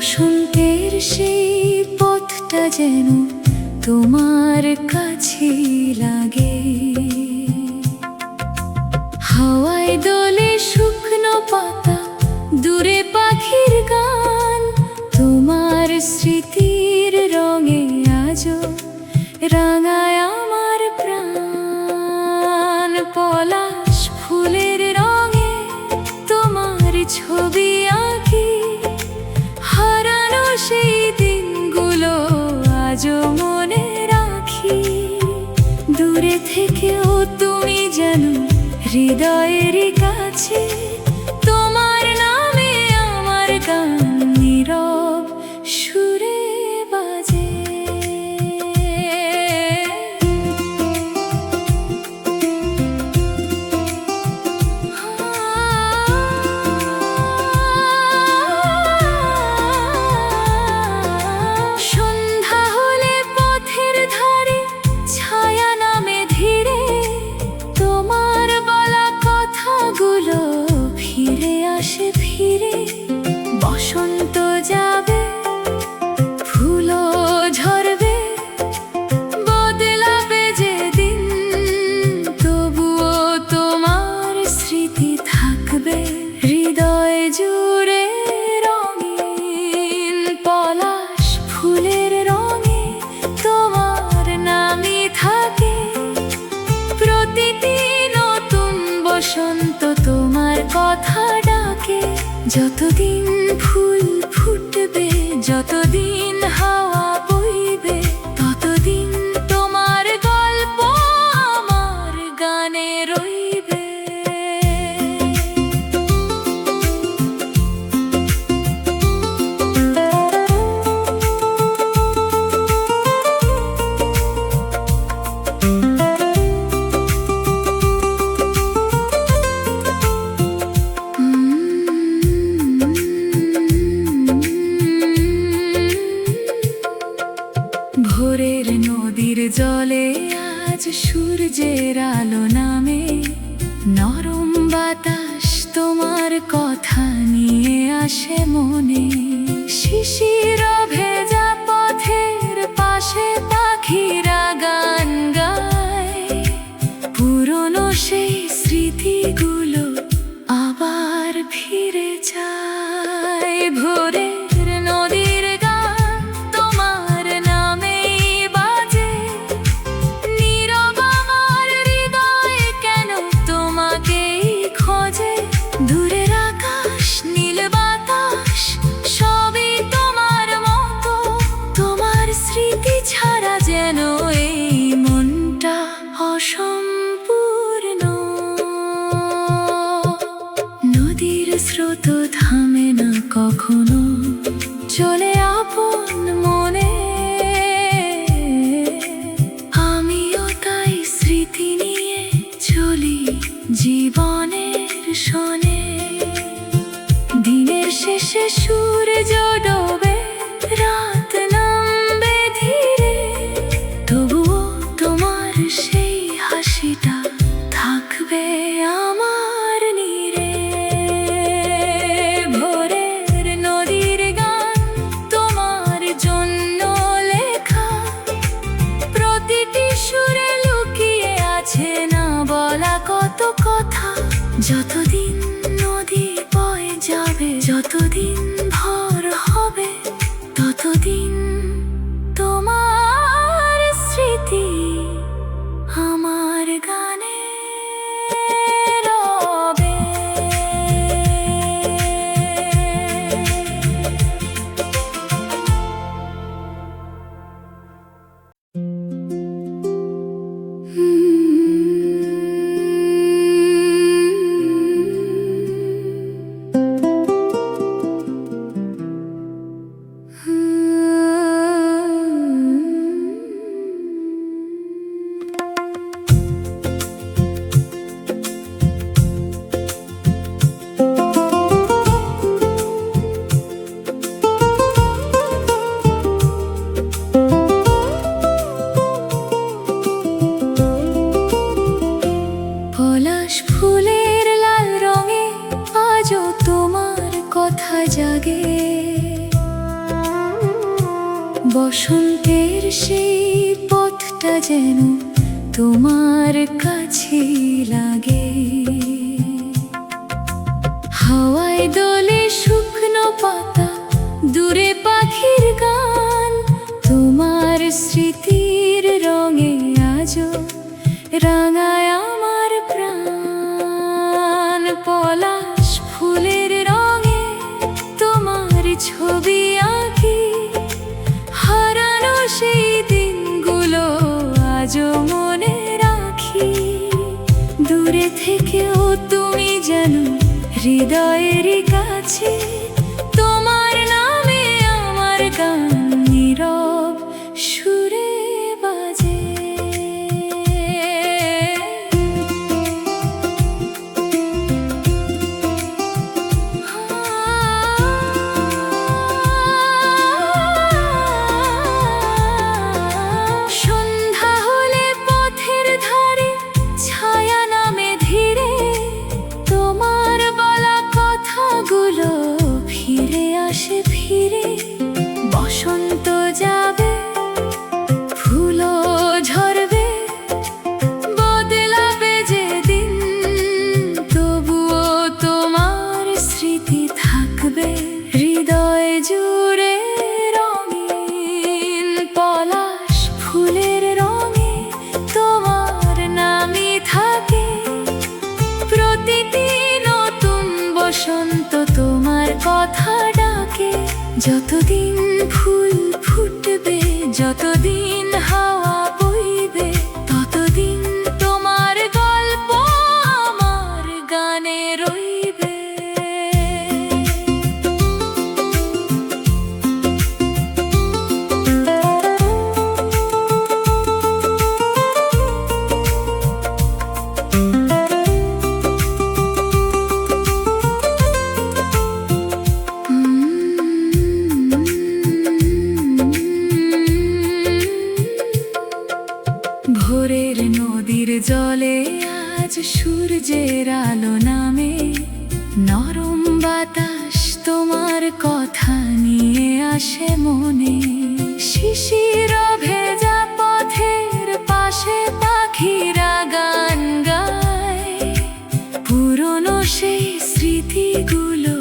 বসন্তের সেই পথটা যেন তোমার কাছে লাগে, হাওয়ায় দোলে শুকনো পাতা, দূরে পাখির গান, তোমার স্মৃতির রঙে আজও রাঙায় আমার প্রাণ। পলাশ ফুলের রঙে তোমার ছবি আঁকি, হারানো সেই দিনগুলো আজও মনে রাখি। দূরে থেকেও তুমি যেন হৃদয়ের কাছে, তোমার নামে আমার গান নীরব সুরে বাজে। সন্ধ্যা হলে পথের ধারে ছায়া নামে ধীরে, তোমার বলা কথাগুলো ফিরে আসে ফিরে। বসন্ত যাবে, ফুলও ঝরবে, বদলাবে যে দিন, তবুও তোমার স্মৃতি থাকবে হৃদয় জুড়ে রঙিন। পলাশ ফুলের রঙে তোমার নামই থাকে, প্রতিটি নতুন বসন্ত তোমার কথা ডাকে। যতদিন ফুল ফুটবে, যতদিন হাওয়া বইবে, ততদিন তোমার গল্প আমার গানে রইবে। ভোরের নদীর জলে আজ সূর্যের আলো নামে, নরম বাতাস তোমার কথা নিয়ে আসে মনে। শিশির ভেজা পথের পাশে পাখিরা গান গায়, পুরনো সেই স্মৃতিগুলো আবার ফিরে যায়। ভোরের নদীর গান তোমার নামেই বাজে, নীরব আমার হৃদয় কেন তোমাকেই খোঁজে। দূরের আকাশ, নীল বাতাস, সবই তোমার মতো, তোমার স্মৃতি ছাড়া যেন এই মনটা অসম্পূর্ণ। নদীর স্রোত থামে না কখনো, চলে আপন মনে। আমিও তাই স্মৃতি নিয়ে চলি জীবনের শোনে। দিনের শেষে সূর্য ডোবে, রাত নামবে ধীরে, তবুও তোমার সেই হাসিটা থাকবে আমার নীড়ে। ভোরের নদীর গান তোমার জন্য লেখা, প্রতিটি সুরে লুকিয়ে আছে না বলা কত কথা। যতদিন নদী বয়ে যাবে, যতদিন ভোর হবে, ততদিন তোমার স্মৃতি আমার গানে রবে। বসন্তের সেই পথটা যেন তোমার কাছে লাগে। হাওয়ায় দোলে শুকনো পাতা, দূরে পাখির গান, তোমার স্মৃতির রঙে আজও রাঙায় আমার প্রাণ। পলাশ ফুলের রঙে তোমার ছবি আঁকি, হারানো সেই দিনগুলো আজও মনে রাখি। দূরে থেকেও তুমি যেন হৃদয়েরই কাছে, তোমার নামে আমার গান নীরব সুরে বাজে। সন্ধ্যা হলে পথের ধারে ছায়া নামে ধীরে, তোমার বলা কথাগুলো ফিরে আসে ফিরে। বসন্ত যাবে, ফুলও ঝরবে, বদলাবে যে দিন, তবুও তোমার স্মৃতি থাকবে হৃদয় জুড়ে রঙিন। পলাশ ফুলের রঙে তোমার নামই থাকে, প্রতিটি নতুন বসন্ত তোমার কথা ডাকে। যতদিন ফুল ফুটবে, যতদিন হাওয়া বইবে, ততদিন তোমার গল্প আমার গানে রইবে। ভোরের নদীর জলে আজ সূর্যের আলো নামে, নরম বাতাস তোমার কথা নিয়ে আসে মনে। শিশির ভেজা পথের পাশে পাখিরা গান গায়, পুরনো সেই স্মৃতিগুলো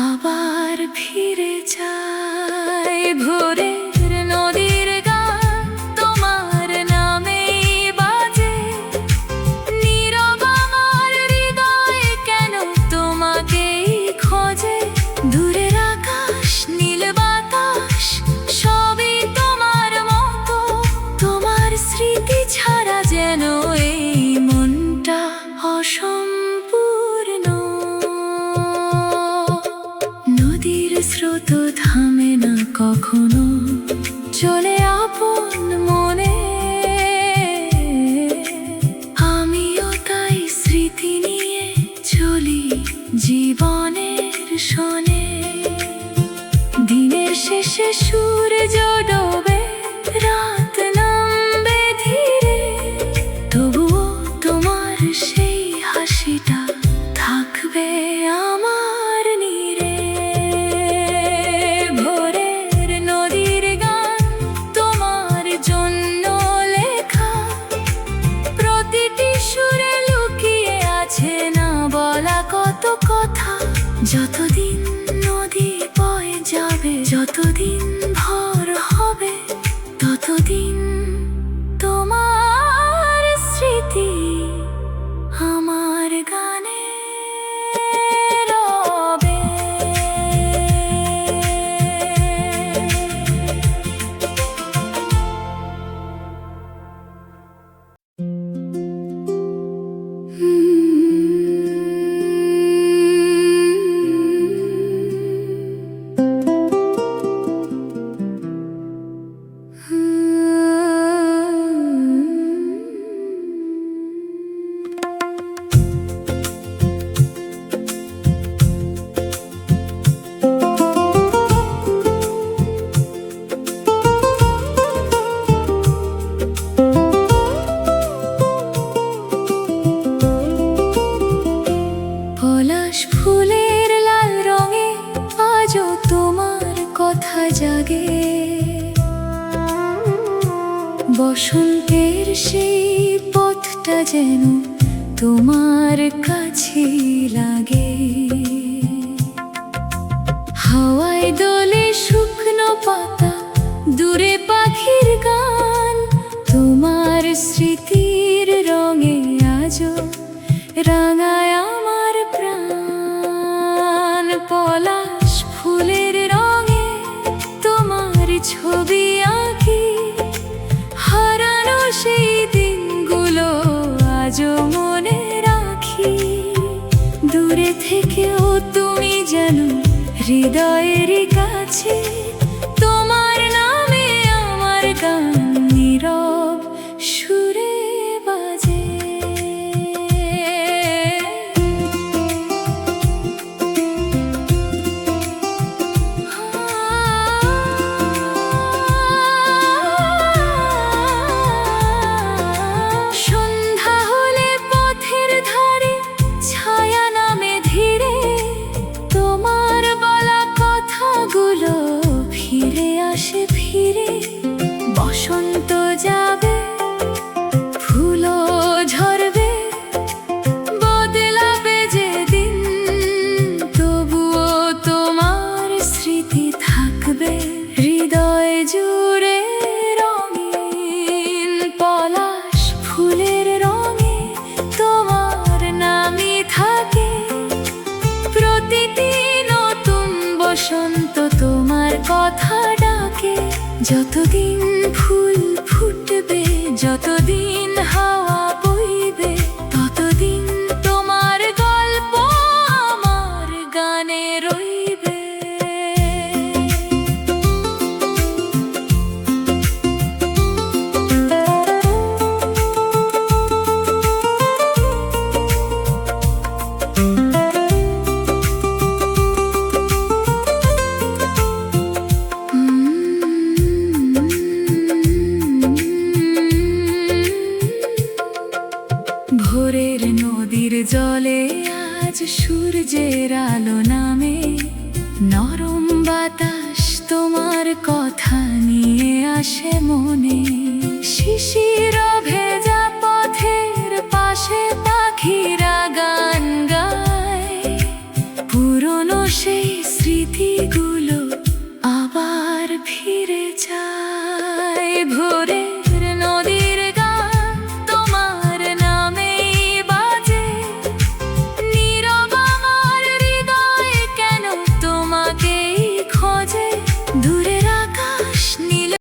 আবার ফিরে যায়। ভোরের নদীর গান তোমার নামেই বাজে, নীরব আমার হৃদয় কেন তোমাকেই খোঁজে। দূরের আকাশ, নীল বাতাস, সবই তোমার মতো, তোমার স্মৃতি ছাড়া যেন এই মনটা অসম্পূর্ণ। নদীর স্রোত থামে না কখনো, চলে আপন মনে। আমিও তাই স্মৃতি নিয়ে চলি জীবনের শনে। দিনের শেষে সূর্য ডোবে, রাত নামবে ধীরে, তবুও তোমার সেই হাসিটা থাকবে আমার নীড়ে। ভোরের নদীর গান তোমার জন্য লেখা, প্রতিটি সুরে লুকিয়ে আছে না বলা কত কথা। যতদিন নদী বয়ে যাবে, যতদিন ভোর হবে, বসন্তের সেই পথটা যেন তোমার কাছে লাগে, হাওয়ায় দোলে শুকনো পাতা, দূরে পাখির গান, তোমার স্মৃতির রঙে আজও রাঙায় আমার প্রাণ। পলাশ ফুলের রঙে তোমার ছবি আঁকি, হারানো সেই দিনগুলো আজও মনে রাখি। দূরে থেকেও তুমি যেন হৃদয়েরই কাছে, তোমার নামে আমার গান নীরব সুরে বাজে। সন্ধ্যা হলে পথের ধারে ছায়া নামে ধীরে, তোমার বলা কথাগুলো ফিরে আসে ফিরে। বসন্ত যাবে, ফুলও ঝরবে, বদলাবে যে দিন, তবুও তোমার স্মৃতি থাকবে হৃদয় জুড়ে রঙিন। পলাশ ফুলের রঙে তোমার নামই থাকে, প্রতিটি নতুন বসন্ত তোমার কথা ডাকে। যতদিন ফুল ফুটবে, যতদিন হাওয়া বইবে, ততদিন তোমার গল্প আমার গানে রইবে। ভোরের নদীর জলে আজ সূর্যের আলো নামে, নরম বাতাস তোমার কথা নিয়ে আসে মনে। শিশির ভেজা পথের পাশে পাখিরা গান গায়, পুরনো সেই